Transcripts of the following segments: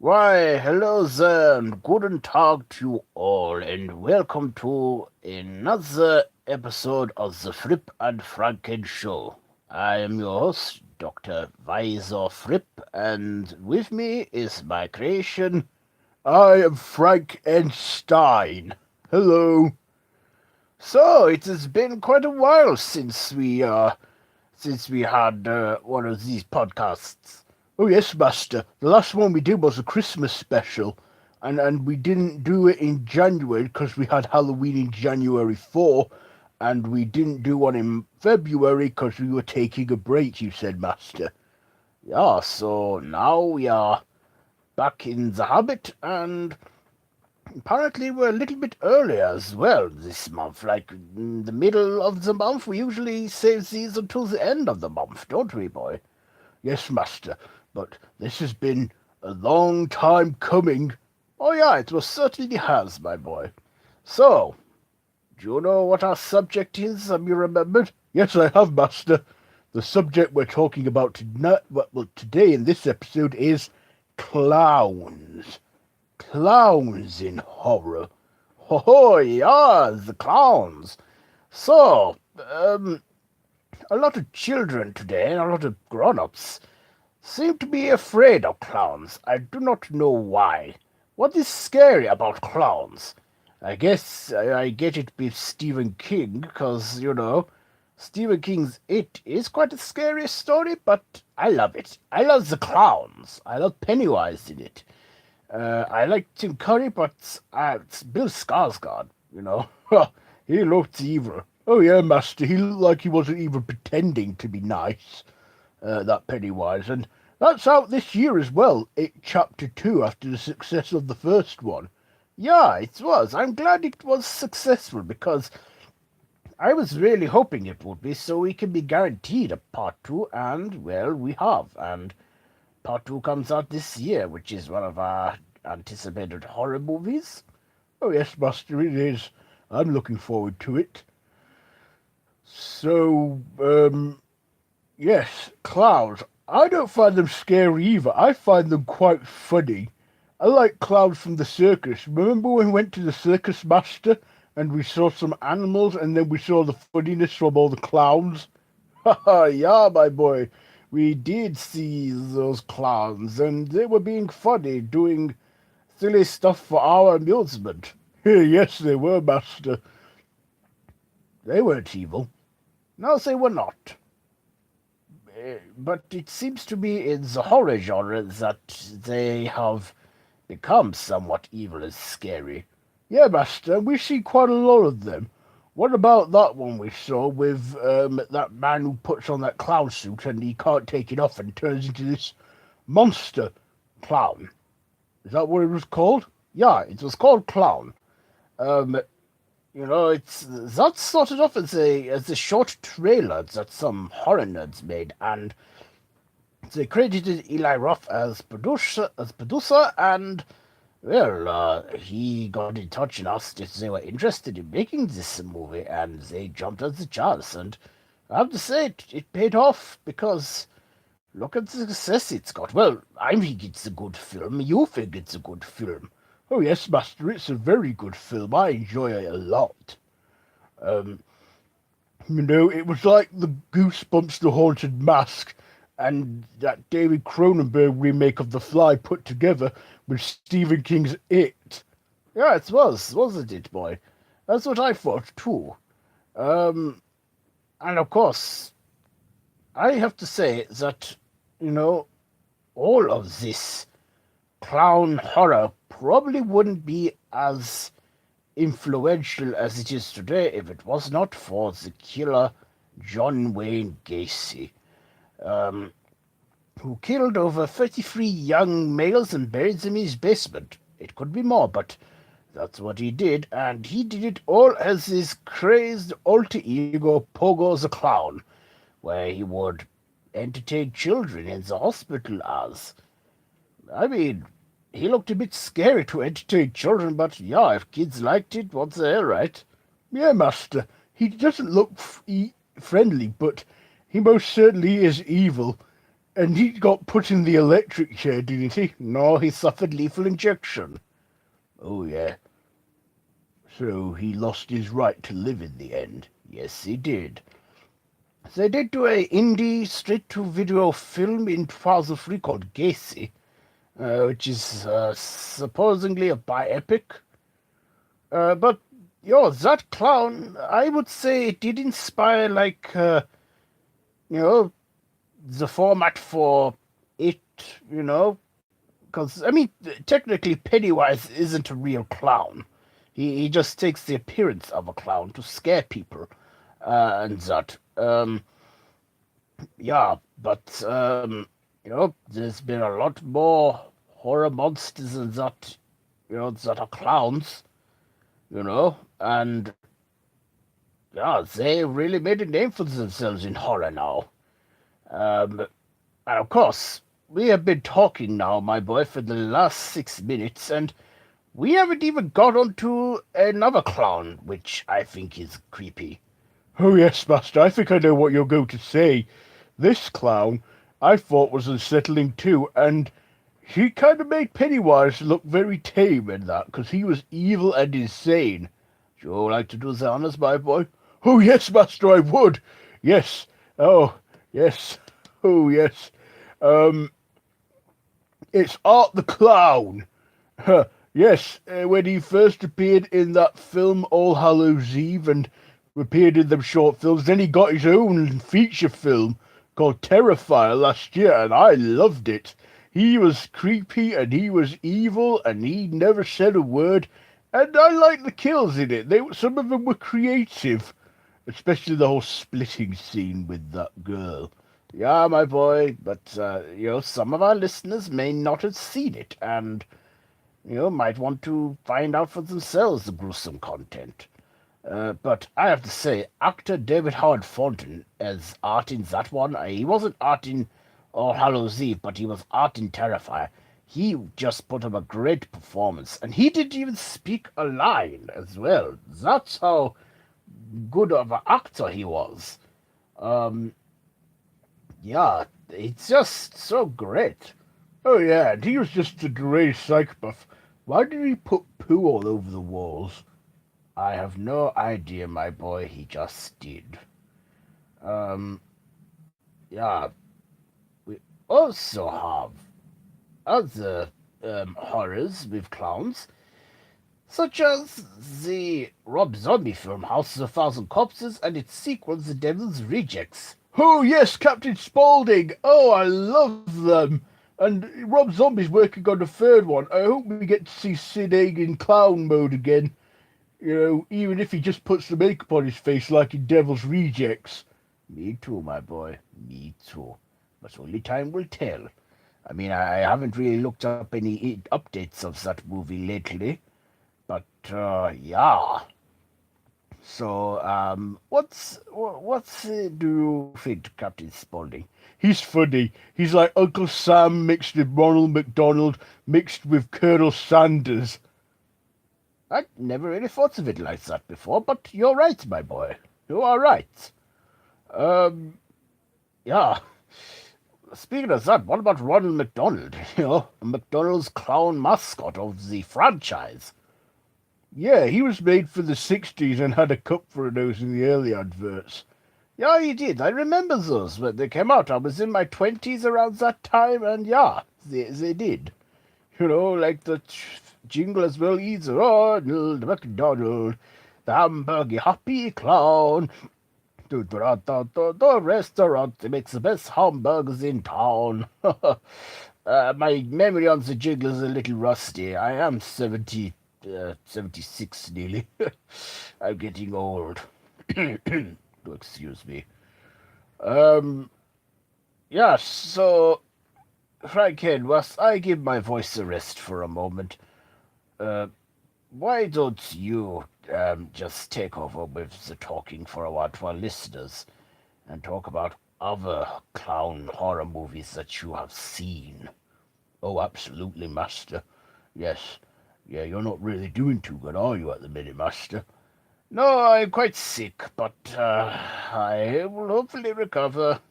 Why, hello there, and guten Tag to you all, and welcome to another episode of the Thrip and Frank N Show. I am your host, Dr. Weiser Fripp, and with me is my creation. I am Frank N. Stein. Hello. So, it has been quite a while since we had one of these podcasts. Oh yes, Master. The last one we did was a Christmas special, and we didn't do it in January because we had Halloween in January 4, and we didn't do one in February because we were taking a break. You said, Master. Yeah, so now we are back in the habit, and apparently we're a little bit earlier as well this month. Like in the middle of the month, we usually save these until the end of the month, don't we, boy? Yes, Master, but this has been a long time coming. Oh, yeah, it most certainly has, my boy. So, do you know what our subject is? Have you remembered? Yes, I have, Master. The subject we're talking about today in this episode is clowns. Clowns in horror. Oh, yeah, the clowns. So, a lot of children today and a lot of grown-ups seem to be afraid of clowns. I do not know why. What is scary about clowns? I guess I get it with Stephen King, because, Stephen King's It is quite a scary story, but I love it. I love the clowns. I love Pennywise in it. I like Tim Curry, but it's Bill Skarsgård, he looked evil. Oh yeah, Master, he looked like he wasn't even pretending to be nice, that Pennywise. And that's out this year as well, It Chapter 2, after the success of the first one. Yeah, it was. I'm glad it was successful, because I was really hoping it would be, so we can be guaranteed a part 2, and, well, we have. And part 2 comes out this year, which is one of our anticipated horror movies. Oh yes, Master, it is. I'm looking forward to it. So, yes, clowns. I don't find them scary either. I find them quite funny. I like clowns from the circus. Remember when we went to the circus, Master, and we saw some animals, and then we saw the funniness from all the clowns? Haha, yeah, my boy. We did see those clowns, and they were being funny, doing silly stuff for our amusement. Yes, they were, Master. They weren't evil. No, they were not. But it seems to me in the horror genre that they have become somewhat evil and scary. Yeah, Master, we see quite a lot of them. What about that one we saw with that man who puts on that clown suit and he can't take it off and turns into this monster clown? Is that what it was called? Yeah, it was called Clown. Um, it's that started off as a short trailer that some horror nerds made, and they credited Eli Roth as producer, and well, he got in touch and asked if they were interested in making this movie, and they jumped at the chance. And I have to say, it paid off, because look at the success it's got. Well, I think it's a good film. You think it's a good film. Oh, yes, Master, it's a very good film. I enjoy it a lot. Um, it was like the Goosebumps The Haunted Mask and that David Cronenberg remake of The Fly put together with Stephen King's It. Yeah, it was, wasn't it, boy? That's what I thought, too. Um, and of course, I have to say that, all of this clown horror probably wouldn't be as influential as it is today if it was not for the killer John Wayne Gacy, um, who killed over 33 young males and buried them in his basement. It could be more, but that's what he did, and he did it all as his crazed alter ego Pogo the Clown, where he would entertain children in the hospital as. I mean, he looked a bit scary to entertain children, but yeah, if kids liked it, what's the hell, right? Yeah, Master, he doesn't look friendly, but he most certainly is evil. And he got put in the electric chair, didn't he? No, he suffered lethal injection. Oh, yeah. So he lost his right to live in the end. Yes, he did. They did do a indie straight-to-video film in 2003 called Gacy, which is supposedly a biopic. But, that clown, I would say it did inspire, you know, the format for it, because, I mean, technically Pennywise isn't a real clown. He just takes the appearance of a clown to scare people, and that. Yeah, but, there's been a lot more horror monsters than that, that are clowns, and, yeah, they really made a name for themselves in horror now. And of course, we have been talking now, my boy, for the last 6 minutes, and we haven't even got on to another clown, which I think is creepy. Oh, yes, Master, I think I know what you're going to say. This clown I thought was unsettling too, and he kind of made Pennywise look very tame in that, because he was evil and insane. Would you like to do the honors, my boy? Oh, yes, Master, I would. Yes. Oh, yes. Oh, yes. Um, it's Art the Clown. Yes, when he first appeared in that film All Hallows Eve and appeared in them short films, then he got his own feature film called Terrifier last year, and I loved it. He was creepy and he was evil and he never said a word, and I liked the kills in it. Some of them were creative, especially the whole splitting scene with that girl. Yeah, my boy, but some of our listeners may not have seen it, and might want to find out for themselves the gruesome content. But I have to say, actor David Howard Thornton as Art in that one, he wasn't Art in All Hallows Eve, but he was Art in Terrifier. He just put up a great performance, and he didn't even speak a line as well. That's how good of an actor he was. Um, yeah, it's just so great. Oh yeah, and he was just a great psychopath. Why did he put poo all over the walls? I have no idea, my boy. He just did. Um, yeah. We also have other horrors with clowns, such as the Rob Zombie film House of a Thousand Corpses and its sequel, The Devil's Rejects. Oh yes, Captain Spaulding. Oh, I love them. And Rob Zombie's working on the third one. I hope we get to see Sid Haig in clown mode again. Even if he just puts the makeup on his face like in Devil's Rejects. Me too, my boy. Me too. But only time will tell. I mean, I haven't really looked up any updates of that movie lately. But, yeah. So, do you think, Captain Spaulding? He's funny. He's like Uncle Sam mixed with Ronald McDonald mixed with Colonel Sanders. I never really thought of it like that before, but you're right, my boy. You are right. Yeah. Speaking of that, what about Ronald McDonald? McDonald's clown mascot of the franchise. Yeah, he was made for the 60s and had a cup for a nose in the early adverts. Yeah, he did. I remember those when they came out. I was in my 20s around that time, and yeah, they did. Like the jingle as well. He's Ronald McDonald, the hamburger happy clown. The restaurant that makes the best hamburgers in town. My memory on the jingle is a little rusty. I am 76 nearly. I'm getting old. Excuse me. Yeah, so, Frank N, whilst I give my voice a rest for a moment, why don't you just take over with the talking for a while to our listeners and talk about other clown horror movies that you have seen? Oh, absolutely, Master. Yes. Yeah, you're not really doing too good, are you, at the minute, Master? No, I'm quite sick, but I will hopefully recover.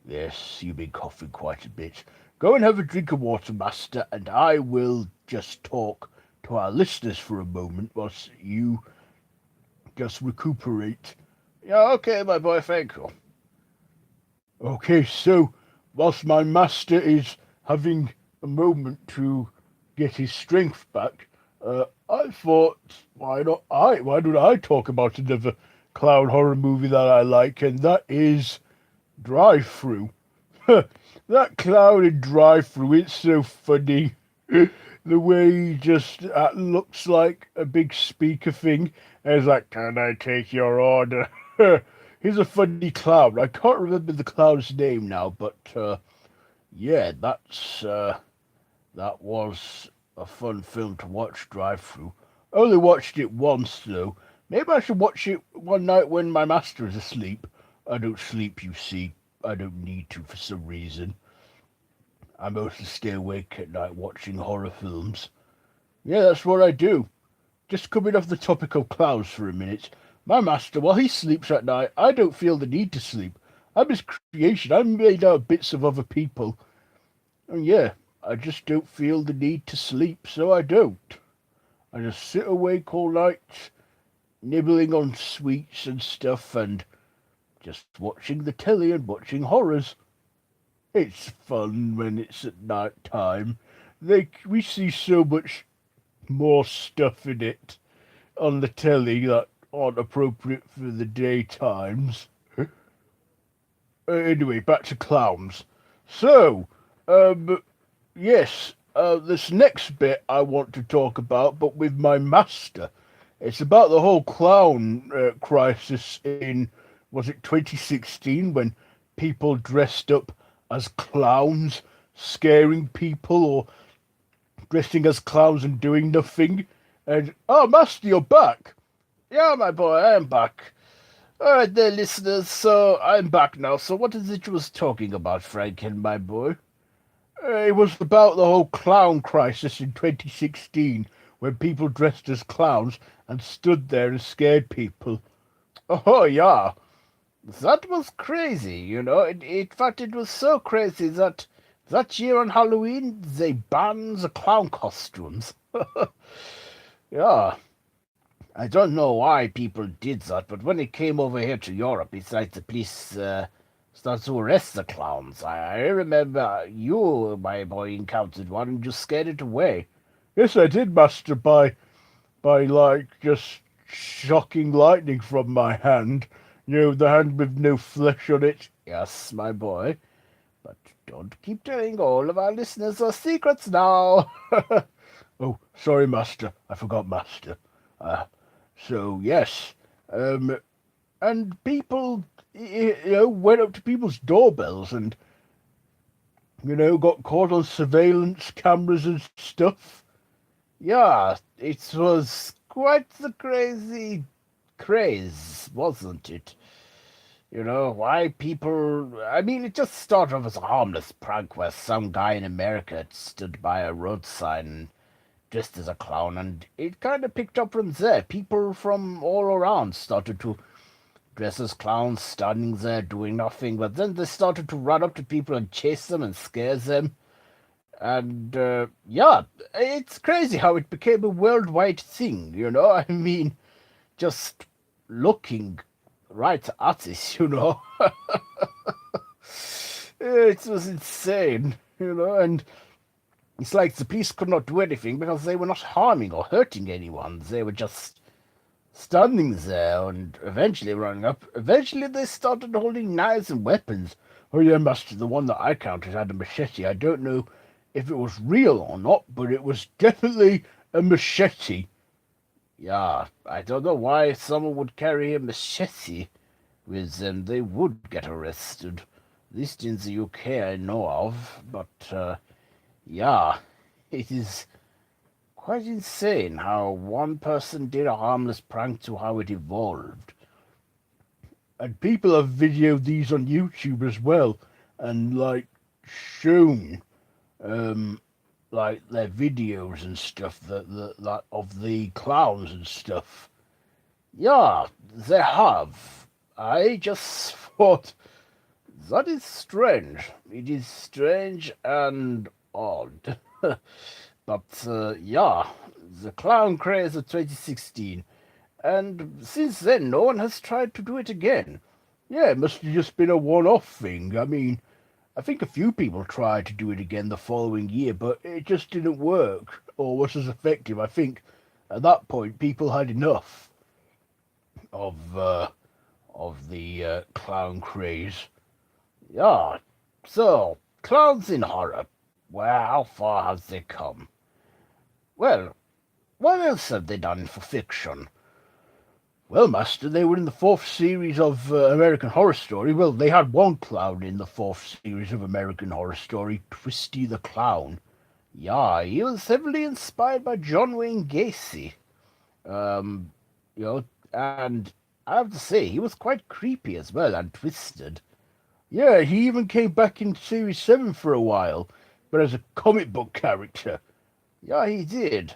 Yes, you've been coughing quite a bit. Go and have a drink of water, Master, and I will just talk to our listeners for a moment whilst you just recuperate. Yeah, okay, my boy, thank you. Okay, so whilst my master is having a moment to get his strength back, I thought, why not I? Why don't I talk about another clown horror movie that I like, and that is Drive Through. That clown in Drive Through, it's so funny. The way he just looks like a big speaker thing, and he's like, "Can I take your order?" He's a funny clown. I can't remember the clown's name now, but yeah, that was a fun film to watch. Drive Through. Only watched it once though. Maybe I should watch it one night when my master is asleep. I don't sleep, you see. I don't need to for some reason. I mostly stay awake at night watching horror films. Yeah, that's what I do. Just coming off the topic of clowns for a minute. My master, while he sleeps at night, I don't feel the need to sleep. I'm his creation. I'm made out of bits of other people. And yeah, I just don't feel the need to sleep, so I don't. I just sit awake all night, nibbling on sweets and stuff, and just watching the telly and watching horrors. It's fun when it's at night time. We see so much more stuff in it on the telly that aren't appropriate for the daytimes. Anyway, back to clowns. So, yes, this next bit I want to talk about, but with my master. It's about the whole clown crisis in, was it 2016, when people dressed up as clowns, scaring people, or dressing as clowns and doing nothing. And, oh, master, you're back. Yeah, my boy, I am back. Alright there, listeners, so I'm back now. So what is it you was talking about, Frank and my boy? It was about the whole clown crisis in 2016 when people dressed as clowns and stood there and scared people. Oh, yeah. That was crazy, you know. In fact, it was so crazy that that year on Halloween, they banned the clown costumes. Yeah, I don't know why people did that, but when it came over here to Europe, it's like the police started to arrest the clowns. I remember you, my boy, encountered one and just scared it away. Yes, I did, master, by like just shocking lightning from my hand. You know, the hand with no flesh on it. Yes, my boy, but don't keep telling all of our listeners our secrets now. Oh, sorry, master. I forgot, master. Uh, so yes, and people, went up to people's doorbells and got caught on surveillance cameras and stuff. Yeah, it was quite the crazy craze, wasn't it? You know, why people. I mean, it just started off as a harmless prank where some guy in America had stood by a road sign dressed as a clown, and it kind of picked up from there. People from all around started to dress as clowns, standing there doing nothing, but then they started to run up to people and chase them and scare them. And yeah, it's crazy how it became a worldwide thing, you know? I mean, just looking right at us, you know? It was insane, you know? And it's like the police could not do anything because they were not harming or hurting anyone. They were just standing there and eventually running up. Eventually, they started holding knives and weapons. Oh yeah, master, the one that I counted had a machete. I don't know if it was real or not, but it was definitely a machete. Yeah, I don't know why someone would carry a machete with them. They would get arrested. At least in the UK I know of. But, yeah, it is quite insane how one person did a harmless prank to how it evolved. And people have videoed these on YouTube as well, and like shown like their videos and stuff that of the clowns and stuff. Yeah, they have. I just thought That is strange. It is strange and odd. But yeah, the clown craze of 2016. And since then, no one has tried to do it again. Yeah, it must have just been a one-off thing. I mean, I think a few people tried to do it again the following year, but it just didn't work or was as effective. I think at that point people had enough of uh, of the clown craze. Yeah, so, clowns in horror. Well, how far have they come? Well, what else have they done for fiction? Well, Master, they were in the fourth series of American Horror Story. Well, they had one clown in the fourth series of American Horror Story, Twisty the Clown. Yeah, he was heavily inspired by John Wayne Gacy. Um, you know, and I have to say, he was quite creepy as well and twisted. Yeah, he even came back in Series 7 for a while, but as a comic book character. Yeah, he did.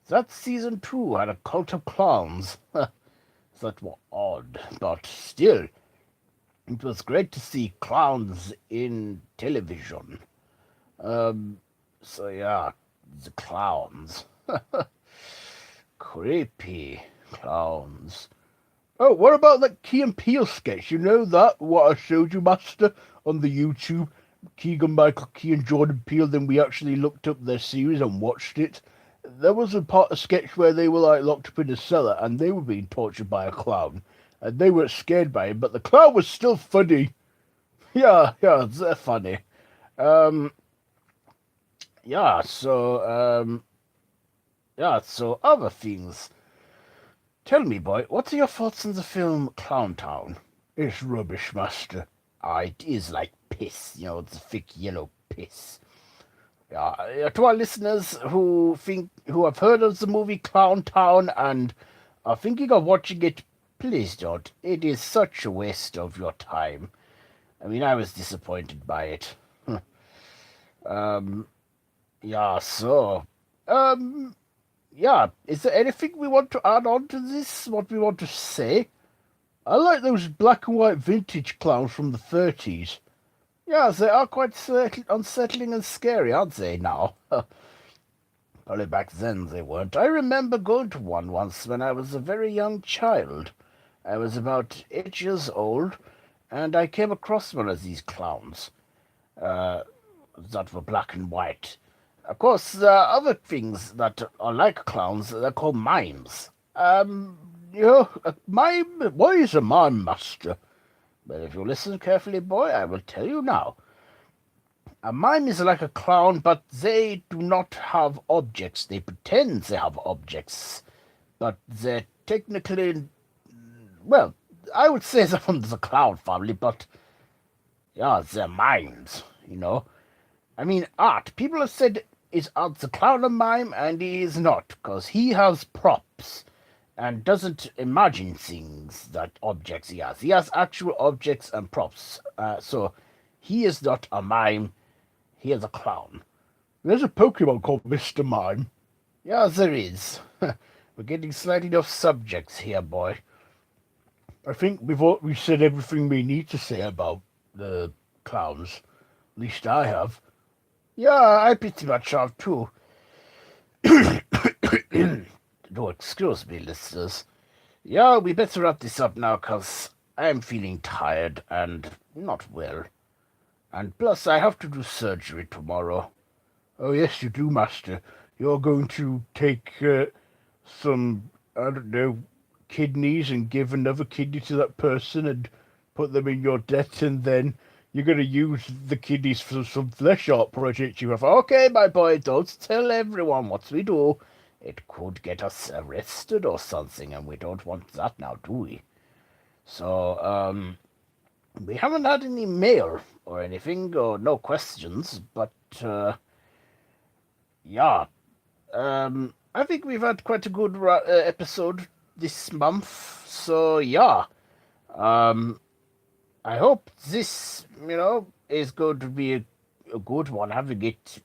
That season 2 had a cult of clowns. That were odd, but still, it was great to see clowns in television. Um, so yeah, the clowns. Creepy clowns. Oh, what about that Key and Peele sketch? You know that, what I showed you, Master, on the YouTube? Keegan-Michael Key and Jordan Peele, then we actually looked up their series and watched it. There was a sketch where they were like locked up in a cellar and they were being tortured by a clown. And they weren't scared by him, but the clown was still funny. Yeah, they're funny. Um, Yeah, so, yeah, so other things. Tell me, boy, what are your thoughts on the film Clown Town? It's rubbish, Master. Ah, it is like piss, the thick yellow piss. Yeah, to our listeners who have heard of the movie Clown Town and are thinking of watching it, please don't. It is such a waste of your time. I mean, I was disappointed by it. um, yeah, so, um, yeah, is there anything we want to add on to this? What we want to say? I like those black and white vintage clowns from the 30s. Yeah, they are quite unsettling and scary, aren't they, now? Probably back then they weren't. I remember going to one once when I was a very young child. I was about 8 years old, and I came across one of these clowns uh, that were black and white. Of course, there are other things that are like clowns. They're called mimes. A mime? What is a mime, Master? But if you listen carefully, boy, I will tell you now. A mime is like a clown, but they do not have objects. They pretend they have objects, but they're technically, well, I would say they're from the clown family, but yeah, they're mimes. I mean, art. People have said, is Art the clown a mime? And he is not, because he has props and doesn't imagine things that objects he has. He has actual objects and props. So he is not a mime. He is a clown. There's a Pokemon called Mr. Mime. Yeah, there is. We're getting slightly off subjects here, boy. I think we've said everything we need to say about the clowns. At least I have. Yeah, I pretty much have too. No, excuse me, listeners. Yeah, we better wrap this up now, 'cause I'm feeling tired and not well. And plus, I have to do surgery tomorrow. Oh, yes, you do, Master. You're going to take some, I don't know, kidneys and give another kidney to that person and put them in your debt, and then you're going to use the kidneys for some flesh art project you have. Okay, my boy, don't tell everyone what we do. It could get us arrested or something, and we don't want that now, do we? So, we haven't had any mail or anything, or no questions, but, yeah. I think we've had quite a good episode this month, so yeah. I hope this, is going to be a good one, having it,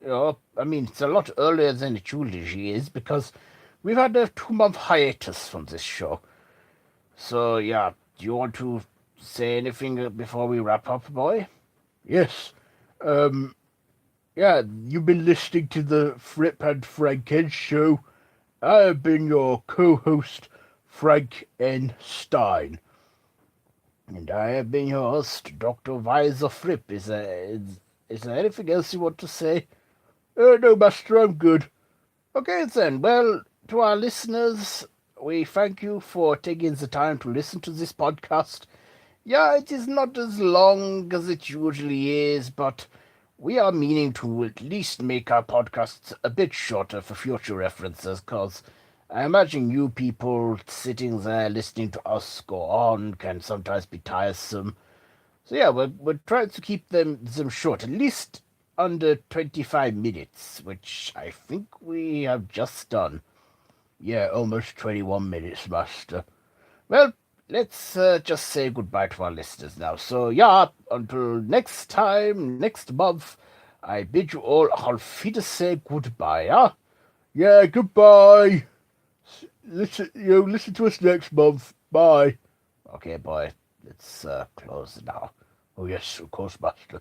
I mean, it's a lot earlier than it usually is, because we've had a 2-month hiatus from this show. So, yeah, do you want to say anything before we wrap up, boy? Yes. Um, yeah, you've been listening to the Thrip and Frank N show. I have been your co-host, Frank N. Stein. And I have been your host, Dr. Weiser Fripp. Is there anything else you want to say? No, Master, I'm good. Okay, then. Well, to our listeners, we thank you for taking the time to listen to this podcast. Yeah, it is not as long as it usually is, but we are meaning to at least make our podcasts a bit shorter for future references, because I imagine you people sitting there listening to us go on can sometimes be tiresome. So yeah, we're trying to keep them short, at least under 25 minutes, which I think we have just done. Yeah, almost 21 minutes, Master. Well, let's just say goodbye to our listeners now. So yeah, until next time, next month, I bid you all auf Wiedersehen goodbye, yeah? Yeah, goodbye. Listen to us next month. Bye. Okay, boy, let's close now. Oh, yes, of course, Master.